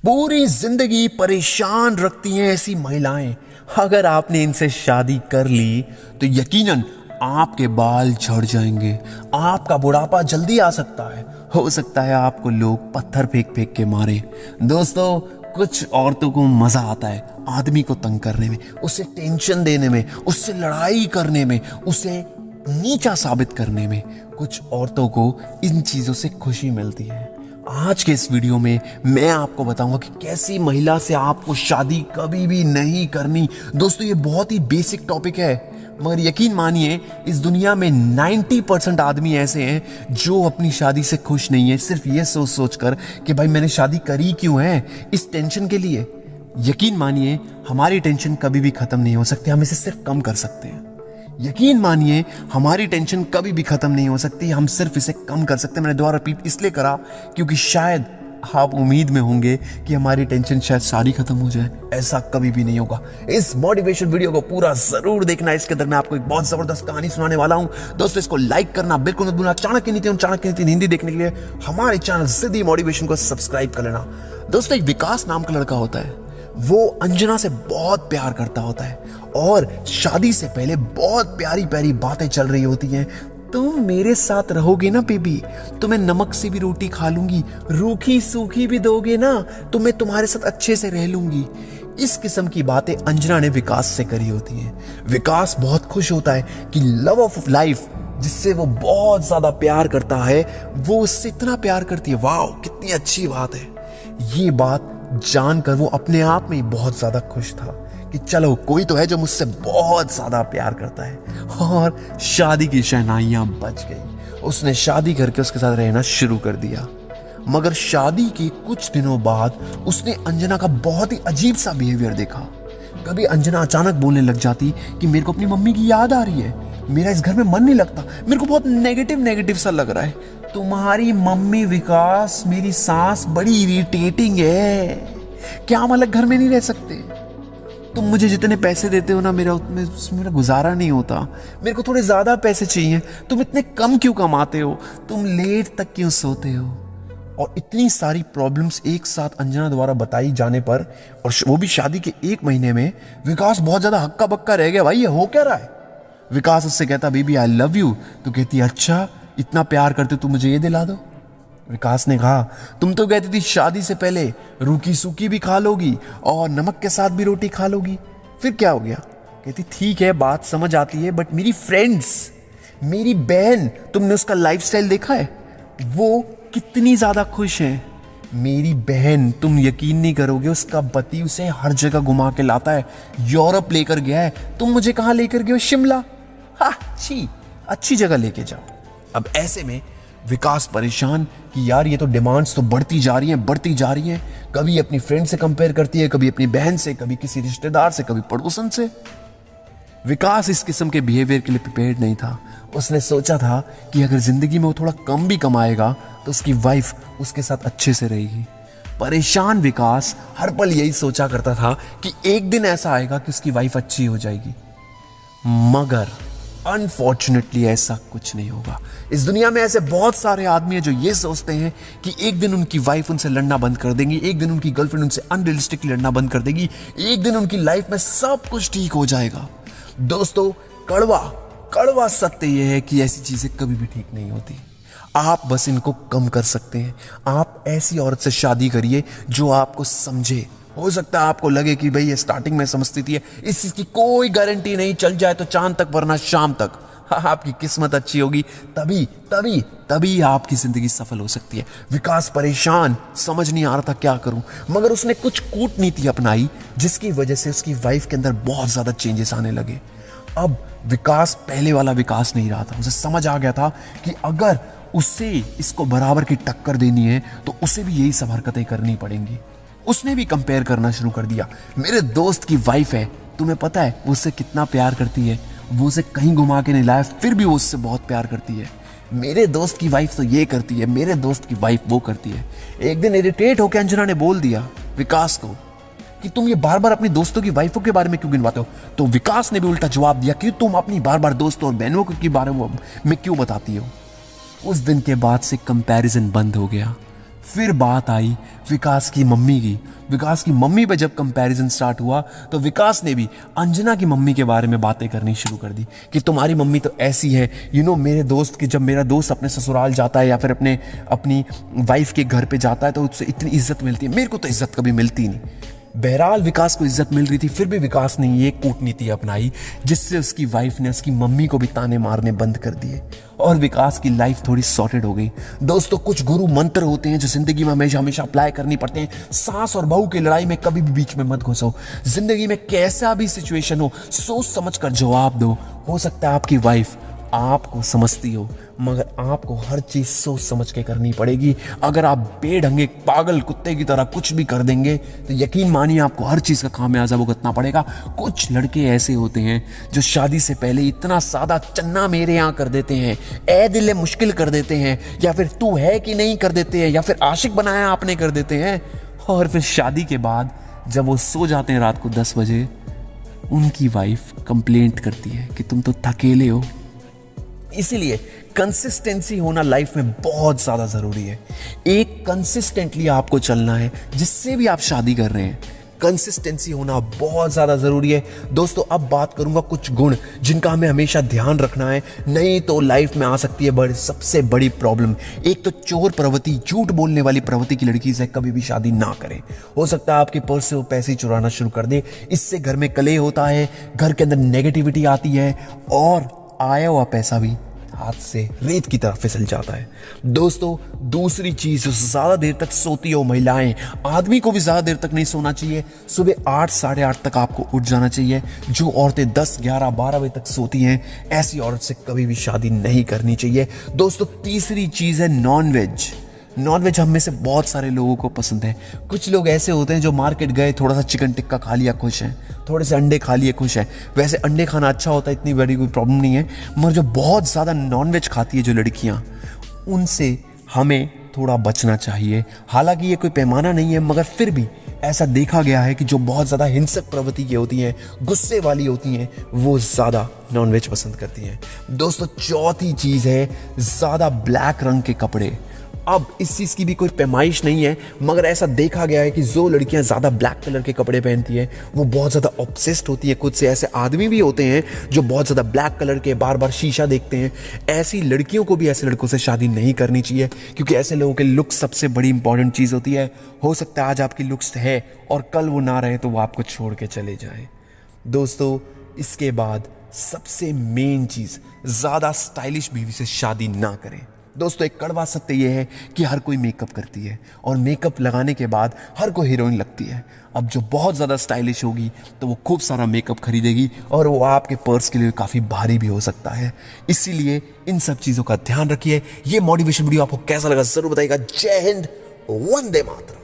पूरी जिंदगी परेशान रखती हैं ऐसी महिलाएं। अगर आपने इनसे शादी कर ली तो यकीनन आपके बाल झड़ जाएंगे, आपका बुढ़ापा जल्दी आ सकता है, हो सकता है आपको लोग पत्थर फेंक फेंक के मारे। दोस्तों, कुछ औरतों को मजा आता है आदमी को तंग करने में, उसे टेंशन देने में, उससे लड़ाई करने में, उसे नीचा साबित करने में। कुछ औरतों को इन चीजों से खुशी मिलती है। आज के इस वीडियो में मैं आपको बताऊंगा कि कैसी महिला से आपको शादी कभी भी नहीं करनी। दोस्तों, ये बहुत ही बेसिक टॉपिक है, मगर यकीन मानिए इस दुनिया में 90% आदमी ऐसे हैं जो अपनी शादी से खुश नहीं है, सिर्फ ये सोच सोच कर कि भाई मैंने शादी करी क्यों है, इस टेंशन के लिए। यकीन मानिए हमारी टेंशन कभी भी खत्म नहीं हो सकती, हम इसे सिर्फ कम कर सकते हैं। यकीन मानिए हमारी टेंशन कभी भी खत्म नहीं हो सकती, हम सिर्फ इसे कम कर सकते हैं। मैंने दोबारा रिपीट इसलिए करा क्योंकि शायद आप उम्मीद में होंगे कि हमारी टेंशन शायद सारी खत्म हो जाए। ऐसा कभी भी नहीं होगा। इस मोटिवेशन वीडियो को पूरा जरूर देखना। इसके अंदर मैं आपको एक बहुत जबरदस्त कहानी सुनाने वाला हूं। दोस्तों, इसको लाइक करना बिल्कुल मत भूलना। चाणक्य नीति हिंदी देखने के लिए हमारे चैनल सिद्धि मोटिवेशन को सब्सक्राइब कर लेना। दोस्तों, एक विकास नाम का लड़का होता है, वो अंजना से बहुत प्यार करता होता है और शादी से पहले बहुत प्यारी प्यारी बातें चल रही होती हैं। तुम मेरे साथ रहोगे ना बेबी, तो मैं नमक से भी रोटी खा लूंगी, रूखी सूखी भी दोगे ना तो मैं तुम्हारे साथ अच्छे से रह लूंगी। इस किस्म की बातें अंजना ने विकास से करी होती हैं। विकास बहुत खुश होता है कि लव ऑफ लाइफ, जिससे वो बहुत ज्यादा प्यार करता है, वो उससे इतना प्यार करती है। वाह, कितनी अच्छी बात है। ये बात जानकर वो अपने आप में बहुत ज्यादा खुश था कि चलो कोई तो है जो मुझसे बहुत ज्यादा प्यार करता है। और शादी की शहनाइयां बज गई। उसने शादी करके उसके साथ रहना शुरू कर दिया। मगर शादी के कुछ दिनों बाद उसने अंजना का बहुत ही अजीब सा बिहेवियर देखा। कभी अंजना अचानक बोलने लग जाती कि मेरे को अपनी मम्मी की याद आ रही है, मेरा इस घर में मन नहीं लगता, मेरे को बहुत नेगेटिव सा लग रहा है। तुम्हारी मम्मी विकास, मेरी सास बड़ी इरिटेटिंग है, क्या हम अलग घर में नहीं रह सकते? तुम मुझे जितने पैसे देते हो ना, मेरा गुजारा नहीं होता, मेरे को थोड़े ज्यादा पैसे चाहिए। तुम इतने कम क्यों कमाते हो? तुम लेट तक क्यों सोते हो? और इतनी सारी प्रॉब्लम्स एक साथ अंजना द्वारा बताई जाने पर, और वो भी शादी के 1 महीने में, विकास बहुत ज्यादा हक्का बक्का रह गया। भाई ये हो क्या रहा है? विकास उससे कहता बेबी आई लव यू, तो कहती अच्छा इतना प्यार करते तो मुझे ये दिला दो। विकास ने कहा तुम तो कहती थी शादी से पहले रूखी सूखी भी खा लोगी और नमक के साथ भी रोटी खा लोगी, फिर क्या हो गया? कहती ठीक है बात समझ आती है, बट मेरी फ्रेंड्स, मेरी बहन, तुमने उसका लाइफस्टाइल देखा है? वो कितनी ज्यादा खुश है। मेरी बहन, तुम यकीन नहीं करोगे, उसका पति उसे हर जगह घुमा के लाता है, यूरोप लेकर गया है। तुम मुझे कहां लेकर गए हो? शिमला। हाँ, अच्छी जगह लेके जाओ। अब ऐसे में विकास परेशान कि यार ये तो डिमांड्स तो बढ़ती जा रही हैं। कभी अपनी फ्रेंड से कंपेयर करती है, कभी अपनी बहन से, कभी किसी रिश्तेदार से, कभी पड़ोसन से। विकास इस किस्म के बिहेवियर के लिए प्रिपेयर्ड नहीं था। उसने सोचा था कि अगर जिंदगी में वो थोड़ा कम भी कमाएगा तो उसकी वाइफ उसके साथ अच्छे से रहेगी। परेशान विकास हर पल यही सोचा करता था कि एक दिन ऐसा आएगा कि उसकी वाइफ अच्छी हो जाएगी। मगर अनफॉर्चुनेटली ऐसा कुछ नहीं होगा। इस दुनिया में ऐसे बहुत सारे आदमी हैं जो ये सोचते हैं कि एक दिन उनकी वाइफ उनसे लड़ना बंद कर देंगी, एक दिन उनकी गर्लफ्रेंड उनसे अनरियलिस्टिकली लड़ना बंद कर देगी, एक दिन उनकी लाइफ में सब कुछ ठीक हो जाएगा। दोस्तों, कड़वा सत्य यह है कि ऐसी चीजें कभी भी ठीक नहीं होती। आप बस इनको कम कर सकते हैं। आप ऐसी औरत से शादी करिए जो आपको समझे। हो सकता है आपको लगे कि भाई ये स्टार्टिंग में समझती थी, इस चीज की कोई गारंटी नहीं, चल जाए तो चांद तक वरना शाम तक। हाँ, आपकी किस्मत अच्छी होगी तभी आपकी जिंदगी सफल हो सकती है। विकास परेशान, समझ नहीं आ रहा था क्या करूं, मगर उसने कुछ कूटनीति अपनाई जिसकी वजह से उसकी वाइफ के अंदर बहुत ज्यादा चेंजेस आने लगे। अब विकास पहले वाला विकास नहीं रहा था। उसे समझ आ गया था कि अगर उसे इसको बराबर की टक्कर देनी है तो उसे भी यही सब हरकतें करनी पड़ेंगी। उसने भी कंपेयर करना शुरू कर दिया। मेरे दोस्त की वाइफ है, तुम्हें पता है वो उससे कितना प्यार करती है, वो उसे कहीं घुमा के नहीं लाया फिर भी वो उससे बहुत प्यार करती है। मेरे दोस्त की वाइफ तो ये करती है, मेरे दोस्त की वाइफ वो करती है। एक दिन इरिटेट होकर अंजना ने बोल दिया विकास को कि तुम ये बार बार अपनी दोस्तों की वाइफों के बारे में क्यों गिनवाते हो? तो विकास ने भी उल्टा जवाब दिया कि तुम अपनी बार बार दोस्तों और बहनों के बारे में क्यों बताती हो? उस दिन के बाद से कंपैरिजन बंद हो गया। फिर बात आई विकास की मम्मी की। विकास की मम्मी पे जब कंपैरिजन स्टार्ट हुआ तो विकास ने भी अंजना की मम्मी के बारे में बातें करनी शुरू कर दी कि तुम्हारी मम्मी तो ऐसी है। मेरे दोस्त की, जब मेरा दोस्त अपने ससुराल जाता है या फिर अपनी वाइफ के घर पे जाता है तो उससे इतनी इज्जत मिलती है, मेरे को तो इज्जत कभी मिलती नहीं। बहरहाल विकास को इज्जत मिल रही थी, फिर भी विकास ने ये कूटनीति अपनाई जिससे उसकी वाइफ ने उसकी मम्मी को भी ताने मारने बंद कर दिए और विकास की लाइफ थोड़ी सॉर्टेड हो गई। दोस्तों, कुछ गुरु मंत्र होते हैं जो जिंदगी में हमेशा हमेशा अप्लाई करनी पड़ते हैं। सास और बहू की लड़ाई में कभी भी बीच में मत घुसो। जिंदगी में कैसा भी सिचुएशन हो, सोच समझ कर जवाब दो। हो सकता है आपकी वाइफ आपको समझती हो, मगर आपको हर चीज सोच समझ के करनी पड़ेगी। अगर आप बेढंगे पागल कुत्ते की तरह कुछ भी कर देंगे तो यकीन मानिए आपको हर चीज का खामियाजा भुगतना पड़ेगा। कुछ लड़के ऐसे होते हैं जो शादी से पहले इतना सादा चन्ना मेरे यहाँ कर देते हैं, ए दिल मुश्किल कर देते हैं, या फिर तू है कि नहीं कर देते हैं, या फिर आशिक बनाया आपने कर देते हैं। और फिर शादी के बाद जब वो सो जाते हैं रात को 10 बजे, उनकी वाइफ कंप्लेंट करती है कि तुम तो थकेले हो। इसीलिए कंसिस्टेंसी होना लाइफ में बहुत ज्यादा जरूरी है। एक कंसिस्टेंटली आपको चलना है, जिससे भी आप शादी कर रहे हैं कंसिस्टेंसी होना बहुत ज्यादा जरूरी है। दोस्तों, अब बात करूंगा कुछ गुण जिनका हमें हमेशा ध्यान रखना है, नहीं तो लाइफ में आ सकती है सबसे बड़ी प्रॉब्लम। एक तो चोर प्रवृत्ति, झूठ बोलने वाली प्रवृत्ति की लड़की से कभी भी शादी ना करें। हो सकता है आपके पर्स से वो पैसे चुराना शुरू कर दे। इससे घर में कलह होता है, घर के अंदर नेगेटिविटी आती है और आया हुआ पैसा भी हाथ से रेत की तरह फिसल जाता है। दोस्तों, दूसरी चीज, जो ज्यादा देर तक सोती हो महिलाएं, आदमी को भी ज्यादा देर तक नहीं सोना चाहिए। सुबह 8 साढ़े 8 तक आपको उठ जाना चाहिए। जो औरतें 10 11 12 बजे तक सोती हैं, ऐसी औरत से कभी भी शादी नहीं करनी चाहिए। दोस्तों, तीसरी चीज है नॉनवेज। नॉनवेज हम में से बहुत सारे लोगों को पसंद है। कुछ लोग ऐसे होते हैं जो मार्केट गए, थोड़ा सा चिकन टिक्का खा लिया खुश हैं, थोड़े से अंडे खा लिए खुश हैं। वैसे अंडे खाना अच्छा होता है, इतनी बड़ी कोई प्रॉब्लम नहीं है, मगर जो बहुत ज़्यादा नॉनवेज खाती है जो लड़कियां, उनसे हमें थोड़ा बचना चाहिए। हालांकि ये कोई पैमाना नहीं है, मगर फिर भी ऐसा देखा गया है कि जो बहुत ज़्यादा हिंसक प्रवृत्ति की होती हैं, गुस्से वाली होती हैं, वो ज़्यादा नॉनवेज पसंद करती हैं। दोस्तों, चौथी चीज़ है ज़्यादा ब्लैक रंग के कपड़े। अब इस चीज़ की भी कोई पैमाइश नहीं है, मगर ऐसा देखा गया है कि जो लड़कियां ज़्यादा ब्लैक कलर के कपड़े पहनती हैं वो बहुत ज़्यादा ऑब्सेस्ड होती है खुद से। ऐसे आदमी भी होते हैं जो बहुत ज़्यादा ब्लैक कलर के बार बार शीशा देखते हैं। ऐसी लड़कियों को भी ऐसे लड़कों से शादी नहीं करनी चाहिए, क्योंकि ऐसे लोगों के लुक्स सबसे बड़ी इंपॉर्टेंट चीज़ होती है। हो सकता है आज आपकी लुक्स है और कल वो ना रहे तो वो आपको छोड़ के चले जाए। दोस्तों, इसके बाद सबसे मेन चीज़, ज़्यादा स्टाइलिश बीवी से शादी ना करें। दोस्तों, एक कड़वा सत्य यह है कि हर कोई मेकअप करती है और मेकअप लगाने के बाद हर कोई हीरोइन लगती है। अब जो बहुत ज़्यादा स्टाइलिश होगी तो वो खूब सारा मेकअप खरीदेगी और वो आपके पर्स के लिए काफ़ी भारी भी हो सकता है। इसीलिए इन सब चीज़ों का ध्यान रखिए। ये मोटिवेशन वीडियो आपको कैसा लगा ज़रूर बताइएगा। जय हिंद, वंदे मातरम।